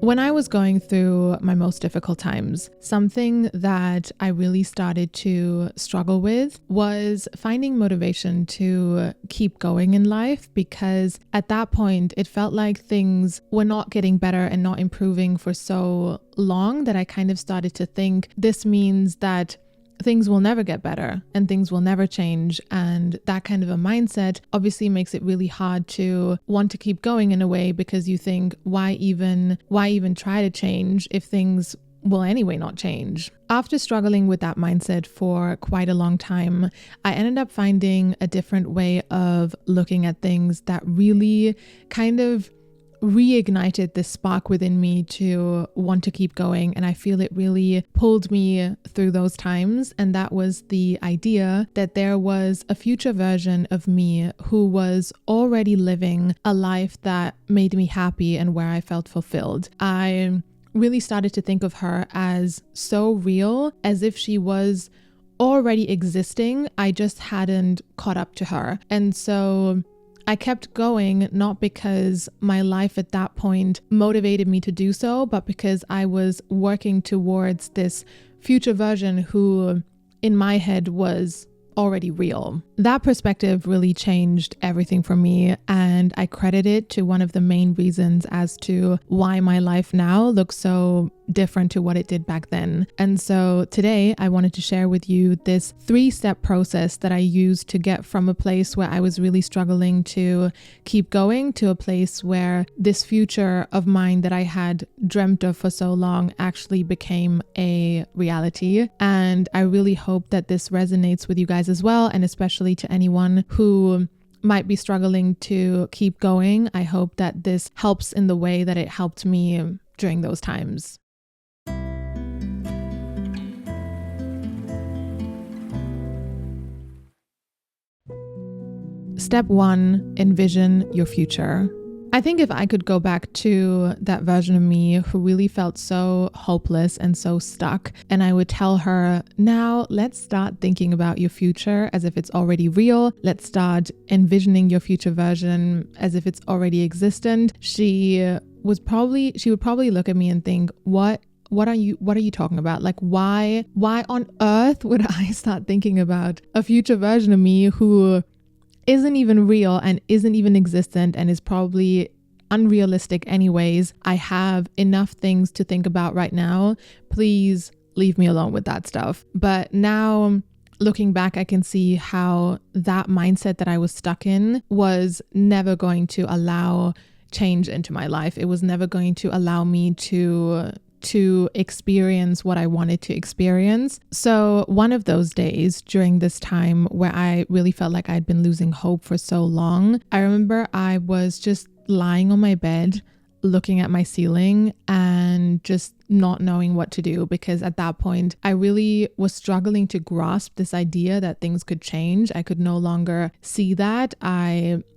When I was going through my most difficult times, something that I really started to struggle with was finding motivation to keep going in life, because at that point it felt like things were not getting better and not improving for so long that I kind of started to think this means that things will never get better and things will never change. And that kind of a mindset obviously makes it really hard to want to keep going in a way, because you think, why even try to change if things will anyway not change? After struggling with that mindset for quite a long time, I ended up finding a different way of looking at things that really kind of reignited this spark within me to want to keep going. And I feel it really pulled me through those times. And that was the idea that there was a future version of me who was already living a life that made me happy and where I felt fulfilled. I really started to think of her as so real, as if she was already existing. I just hadn't caught up to her. And so I kept going, not because my life at that point motivated me to do so, but because I was working towards this future version who, in my head, was already real. That perspective really changed everything for me, and I credit it to one of the main reasons as to why my life now looks so different to what it did back then. And so today I wanted to share with you this 3-step process that I used to get from a place where I was really struggling to keep going to a place where this future of mine that I had dreamt of for so long actually became a reality. And I really hope that this resonates with you guys as well, and especially to anyone who might be struggling to keep going. I hope that this helps in the way that it helped me during those times. Step 1, envision your future. I think if I could go back to that version of me who really felt so hopeless and so stuck, and I would tell her, now let's start thinking about your future as if it's already real. Let's start envisioning your future version as if it's already existent. She would probably look at me and think, what are you talking about? Like, why on earth would I start thinking about a future version of me who isn't even real and isn't even existent and is probably unrealistic anyways? I have enough things to think about right now. Please leave me alone with that stuff. But now, looking back, I can see how that mindset that I was stuck in was never going to allow change into my life. It was never going to allow me to experience what I wanted to experience. So one of those days during this time where I really felt like I'd been losing hope for so long, I remember I was just lying on my bed, looking at my ceiling and just not knowing what to do, because at that point I really was struggling to grasp this idea that things could change. I could no longer see that.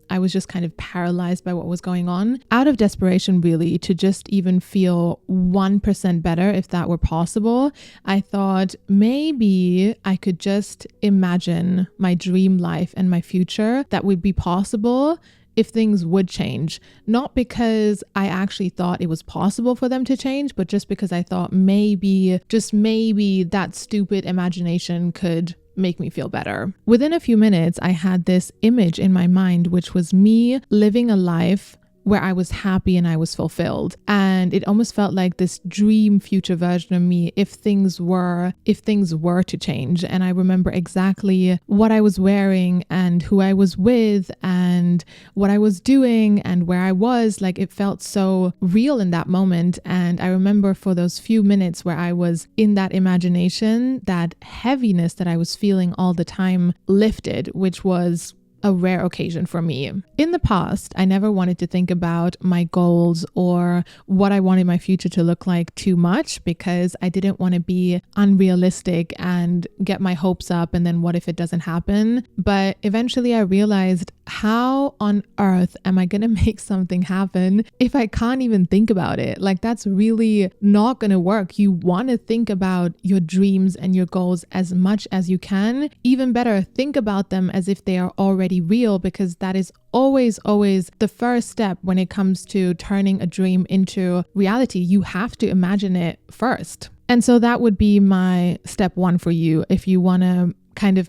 I was just kind of paralyzed by what was going on. Out of desperation, really, to just even feel 1% better, if that were possible, I thought maybe I could just imagine my dream life and my future that would be possible if things would change. Not because I actually thought it was possible for them to change, but just because I thought maybe, just maybe, that stupid imagination could make me feel better. Within a few minutes, I had this image in my mind, which was me living a life where I was happy and I was fulfilled. And it almost felt like this dream future version of me if things were to change. And I remember exactly what I was wearing and who I was with and what I was doing and where I was. Like, it felt so real in that moment. And I remember for those few minutes where I was in that imagination, that heaviness that I was feeling all the time lifted, which was a rare occasion for me. In the past, I never wanted to think about my goals or what I wanted my future to look like too much, because I didn't want to be unrealistic and get my hopes up and then what if it doesn't happen. But eventually I realized how on earth am I going to make something happen if I can't even think about it? Like, that's really not going to work. You want to think about your dreams and your goals as much as you can. Even better, think about them as if they are already real, because that is always the first step when it comes to turning a dream into reality. You have to imagine it first. And so that would be my step one for you. If you want to kind of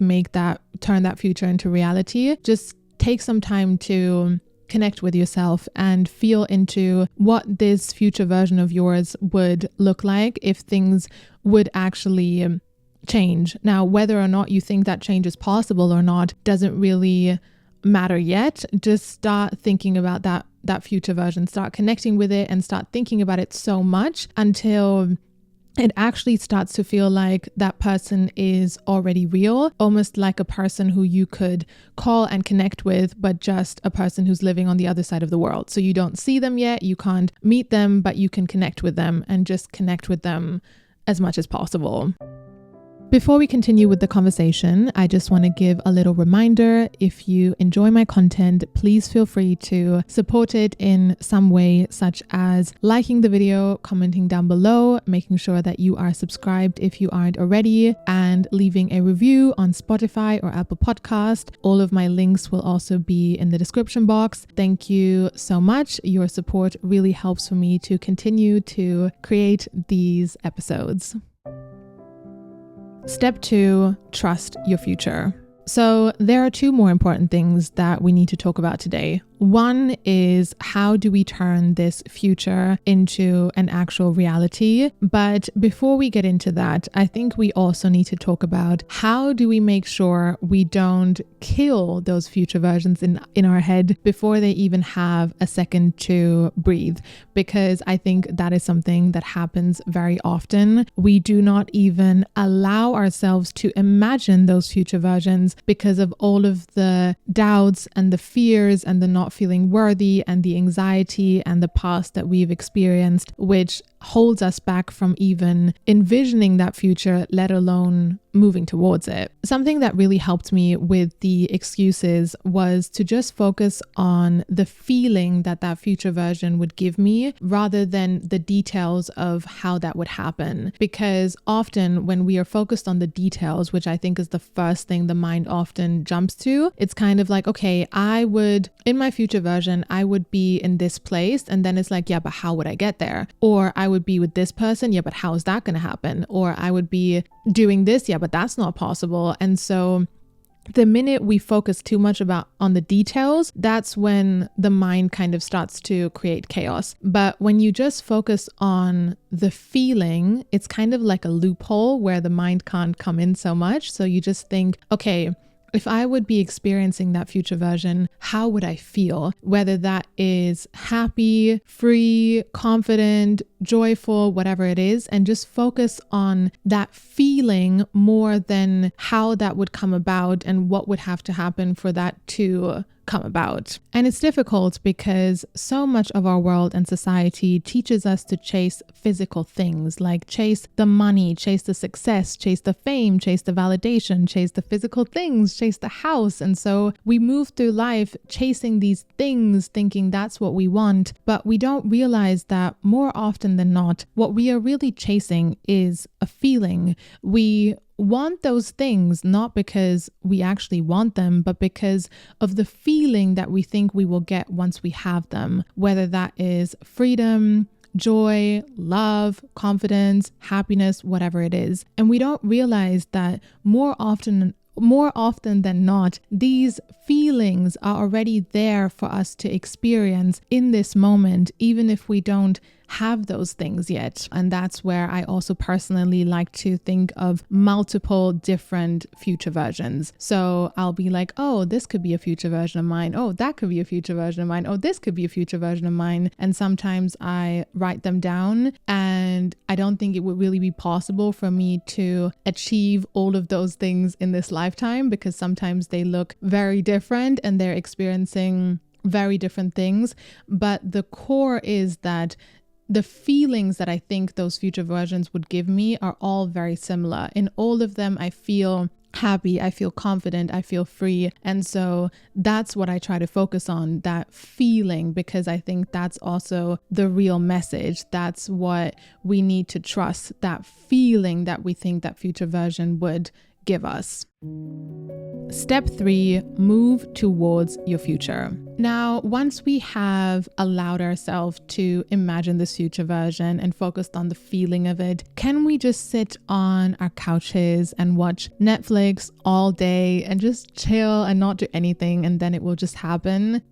turn that future into reality, just take some time to connect with yourself and feel into what this future version of yours would look like if things would actually change. Now, whether or not you think that change is possible or not doesn't really matter yet. Just start thinking about that future version, start connecting with it, and start thinking about it so much until it actually starts to feel like that person is already real, almost like a person who you could call and connect with, but just a person who's living on the other side of the world. So you don't see them yet, you can't meet them, but you can connect with them and just connect with them as much as possible. Before we continue with the conversation, I just want to give a little reminder. If you enjoy my content, please feel free to support it in some way, such as liking the video, commenting down below, making sure that you are subscribed if you aren't already, and leaving a review on Spotify or Apple Podcast. All of my links will also be in the description box. Thank you so much. Your support really helps for me to continue to create these episodes. Step 2, trust your future. So there are 2 more important things that we need to talk about today. One is, how do we turn this future into an actual reality? But before we get into that, I think we also need to talk about, how do we make sure we don't kill those future versions in our head before they even have a second to breathe? Because I think that is something that happens very often. We do not even allow ourselves to imagine those future versions because of all of the doubts and the fears and the not feeling worthy and the anxiety and the past that we've experienced, which holds us back from even envisioning that future, let alone moving towards it. Something that really helped me with the excuses was to just focus on the feeling that that future version would give me, rather than the details of how that would happen. Because often when we are focused on the details, which I think is the first thing the mind often jumps to, it's kind of like, okay, in my future version, I would be in this place. And then it's like, yeah, but how would I get there? Or I would be with this person. Yeah, but how is that going to happen? Or I would be doing this. Yeah, but that's not possible. And so the minute we focus too much on the details, that's when the mind kind of starts to create chaos. But when you just focus on the feeling, it's kind of like a loophole where the mind can't come in so much. So you just think, okay, if I would be experiencing that future version, how would I feel? Whether that is happy, free, confident, joyful, whatever it is, and just focus on that feeling more than how that would come about and what would have to happen for that to come about. And it's difficult because so much of our world and society teaches us to chase physical things, like chase the money, chase the success, chase the fame, chase the validation, chase the physical things, chase the house. And so we move through life chasing these things, thinking that's what we want, but we don't realize that more often than not, what we are really chasing is a feeling. We want those things not because we actually want them, but because of the feeling that we think we will get once we have them, whether that is freedom, joy, love, confidence, happiness, whatever it is. And we don't realize that more often than not, these feelings are already there for us to experience in this moment, even if we don't have those things yet. And that's where I also personally like to think of multiple different future versions. So I'll be like, oh, this could be a future version of mine. Oh, that could be a future version of mine. Oh, this could be a future version of mine. And sometimes I write them down, and I don't think it would really be possible for me to achieve all of those things in this lifetime, because sometimes they look very different and they're experiencing very different things. But the core is that the feelings that I think those future versions would give me are all very similar. In all of them, I feel happy, I feel confident, I feel free. And so that's what I try to focus on, that feeling, because I think that's also the real message. That's what we need to trust, that feeling that we think that future version would give us. Step 3, move towards your future. Now, once we have allowed ourselves to imagine this future version and focused on the feeling of it, can we just sit on our couches and watch Netflix all day and just chill and not do anything and then it will just happen?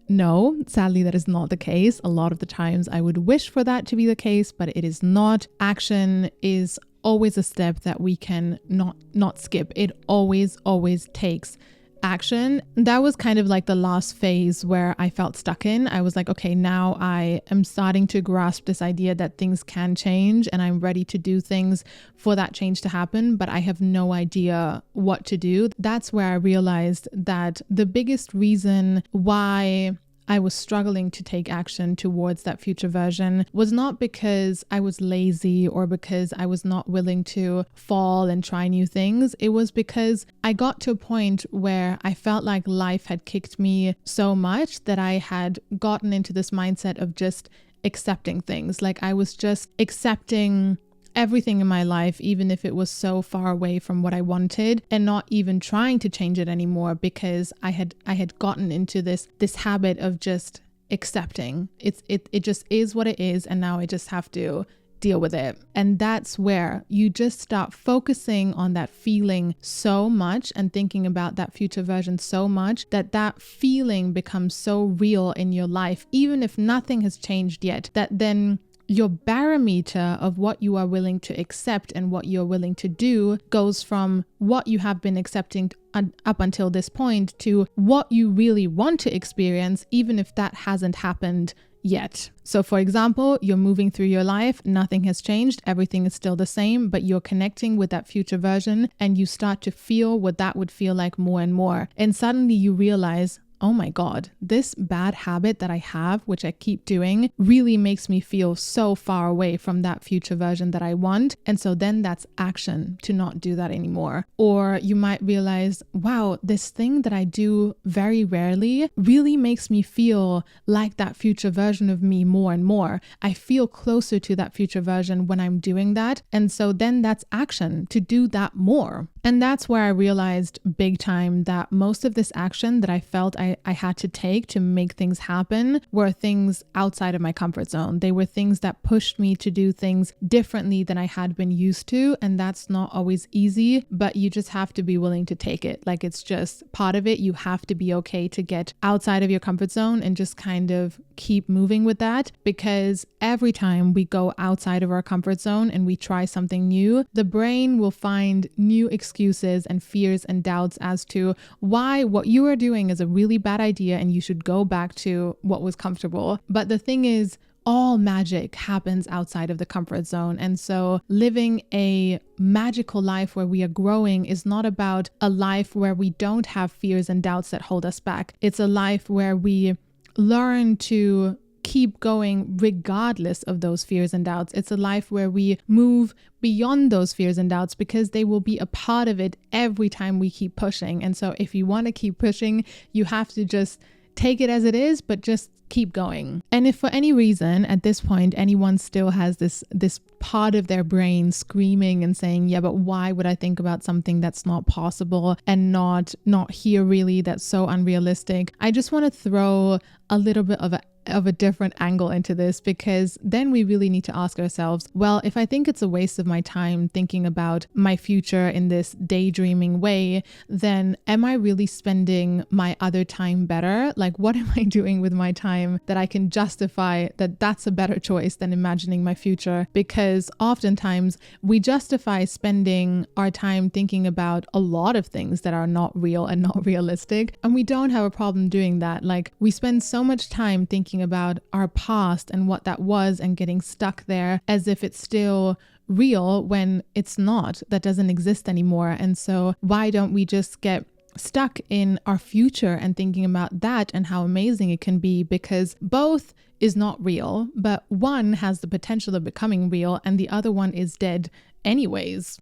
No, sadly, that is not the case. A lot of the times I would wish for that to be the case, but it is not. Action is always a step that we can not skip. It always takes action. That was kind of like the last phase where I felt stuck in. I was like, okay, now I am starting to grasp this idea that things can change and I'm ready to do things for that change to happen, but I have no idea what to do. That's where I realized that the biggest reason why I was struggling to take action towards that future version was not because I was lazy or because I was not willing to fall and try new things. It was because I got to a point where I felt like life had kicked me so much that I had gotten into this mindset of just accepting things. Like I was just accepting everything in my life, even if it was so far away from what I wanted, and not even trying to change it anymore because I had gotten into this habit of just accepting. It just is what it is, and now I just have to deal with it. And that's where you just start focusing on that feeling so much and thinking about that future version so much that feeling becomes so real in your life, even if nothing has changed yet, that then your barometer of what you are willing to accept and what you're willing to do goes from what you have been accepting up until this point to what you really want to experience, even if that hasn't happened yet. So for example, you're moving through your life, nothing has changed, everything is still the same, but you're connecting with that future version and you start to feel what that would feel like more and more. And suddenly you realize, oh my God, this bad habit that I have, which I keep doing, really makes me feel so far away from that future version that I want. And so then that's action to not do that anymore. Or you might realize, wow, this thing that I do very rarely really makes me feel like that future version of me more and more. I feel closer to that future version when I'm doing that. And so then that's action to do that more. And that's where I realized big time that most of this action that I felt I had to take to make things happen were things outside of my comfort zone. They were things that pushed me to do things differently than I had been used to. And that's not always easy, but you just have to be willing to take it. Like it's just part of it. You have to be okay to get outside of your comfort zone and just kind of keep moving with that, because every time we go outside of our comfort zone and we try something new, the brain will find new excuses and fears and doubts as to why what you are doing is a really bad idea and you should go back to what was comfortable. But the thing is, all magic happens outside of the comfort zone. And so living a magical life where we are growing is not about a life where we don't have fears and doubts that hold us back. It's a life where we learn to keep going regardless of those fears and doubts. It's a life where we move beyond those fears and doubts because they will be a part of it every time we keep pushing. And so if you want to keep pushing, you have to just take it as it is, but just keep going. And if for any reason at this point anyone still has this part of their brain screaming and saying, yeah, but why would I think about something that's not possible and not here really, that's so unrealistic, I just want to throw a little bit of a different angle into this, because then we really need to ask ourselves, well, if I think it's a waste of my time thinking about my future in this daydreaming way, then am I really spending my other time better? Like, what am I doing with my time that I can justify that that's a better choice than imagining my future? Because oftentimes we justify spending our time thinking about a lot of things that are not real and not realistic, and we don't have a problem doing that. Like, we spend so much time thinking about our past and what that was and getting stuck there as if it's still real when it's not. That doesn't exist anymore. And so why don't we just get stuck in our future and thinking about that and how amazing it can be, because both is not real, but one has the potential of becoming real and the other one is dead anyways.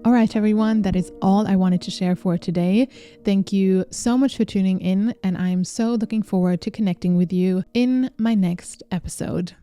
All right, everyone, that is all I wanted to share for today. Thank you so much for tuning in, and I'm so looking forward to connecting with you in my next episode.